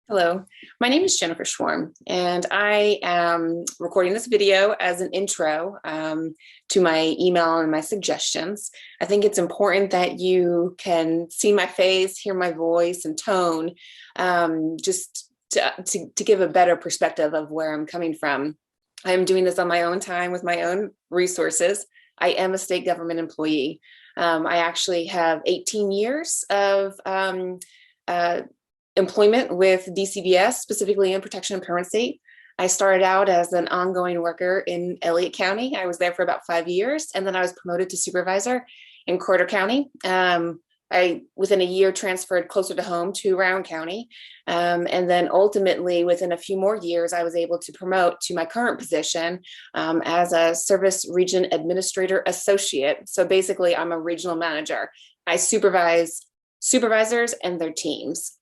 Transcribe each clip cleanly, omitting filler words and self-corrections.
Hello, my name is Jennifer Schwarm, and I am recording this video as an intro to my email and my suggestions. I think it's important that you can see my face, hear my voice and tone, just to give a better perspective of where I'm coming from. I'm doing this on my own time with my own resources. I am a state government employee. I actually have 18 years of employment with DCBS, specifically in protection and permanency. I started out as an ongoing worker in Elliott County. I was there for about 5 years, and then I was promoted to supervisor in Carter County. I, within a year, transferred closer to home to Rowan County. And then ultimately, within a few more years, I was able to promote to my current position as a Service Region Administrator Associate. So basically, I'm a regional manager. I supervise supervisors and their teams.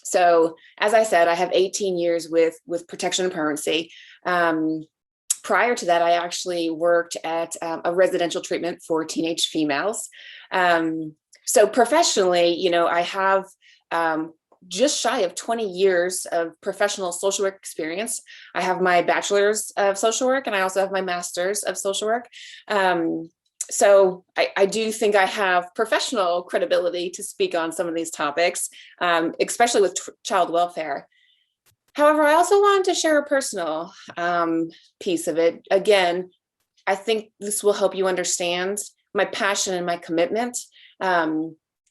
So as I said, I have 18 years with protection and permanency. Prior to that, I actually worked at a residential treatment for teenage females. So professionally, I have just shy of 20 years of professional social work experience. I have my bachelor's of social work, and I also have my master's of social work. So I do think I have professional credibility to speak on some of these topics, especially with child welfare. However, I also wanted to share a personal piece of it. Again, I think this will help you understand my passion and my commitment.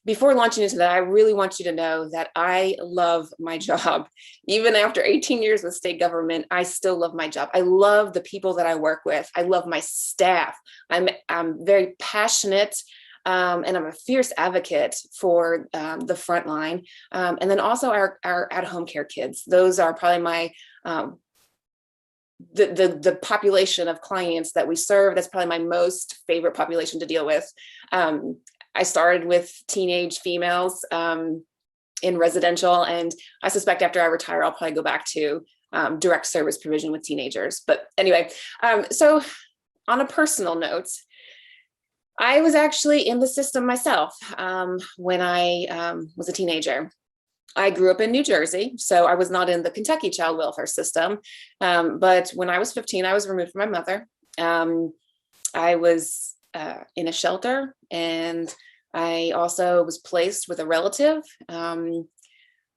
Before launching into that, I really want you to know that I love my job. Even after 18 years with state government, I still love my job. I love the people that I work with. I love my staff. I'm very passionate, and I'm a fierce advocate for the front line. And then also our at-home care kids. Those are probably my the population of clients that we serve. That's probably my most favorite population to deal with. I started with teenage females in residential, and I suspect after I retire, I'll probably go back to direct service provision with teenagers. But anyway, so on a personal note, I was actually in the system myself when I was a teenager. I grew up in New Jersey, so I was not in the Kentucky child welfare system. But when I was 15, I was removed from my mother. I was in a shelter, and I also was placed with a relative.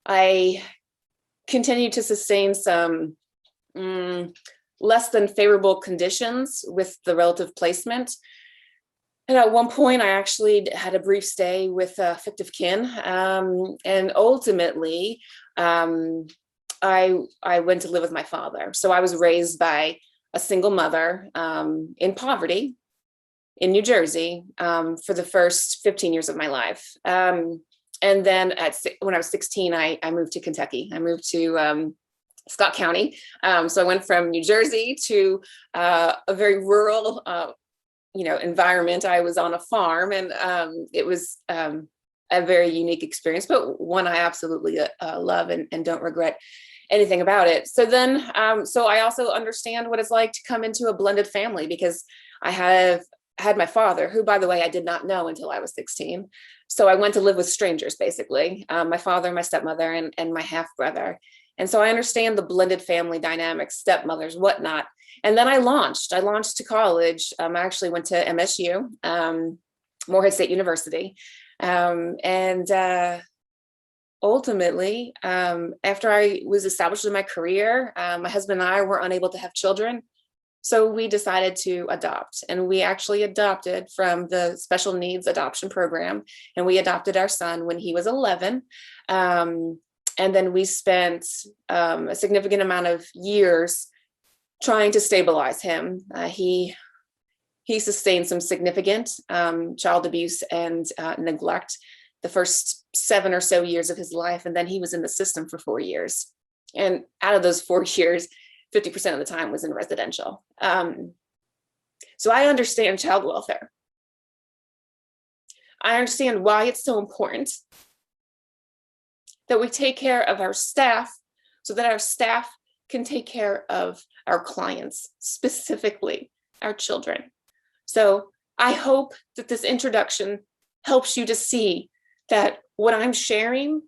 I continued to sustain some less than favorable conditions with the relative placement. And at one point, I actually had a brief stay with fictive kin. And ultimately, I went to live with my father. So I was raised by a single mother in poverty in New Jersey for the first 15 years of my life. And then when I was 16, I moved to Kentucky. I moved to Scott County. So I went from New Jersey to a very rural environment. I was on a farm, and it was a very unique experience, but one I absolutely love and don't regret anything about it. So then, so I also understand what it's like to come into a blended family, because I have had my father, who, by the way, I did not know until I was 16. So I went to live with strangers, basically, my father, my stepmother, and my half brother. And so I understand the blended family dynamics, stepmothers, whatnot. And then I launched to college. I actually went to MSU, Morehead State University. Ultimately, after I was established in my career, my husband and I were unable to have children. So we decided to adopt, and we actually adopted from the special needs adoption program, and we adopted our son when he was 11. And then we spent a significant amount of years trying to stabilize him. He sustained some significant child abuse and neglect the first 7 or so years of his life, and then he was in the system for 4 years. And out of those 4 years, 50% of the time was in residential. So I understand child welfare. I understand why it's so important that we take care of our staff so that our staff can take care of our clients, specifically our children. So I hope that this introduction helps you to see that what I'm sharing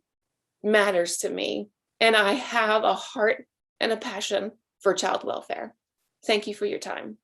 matters to me. and I have a heart and a passion for child welfare. Thank you for your time.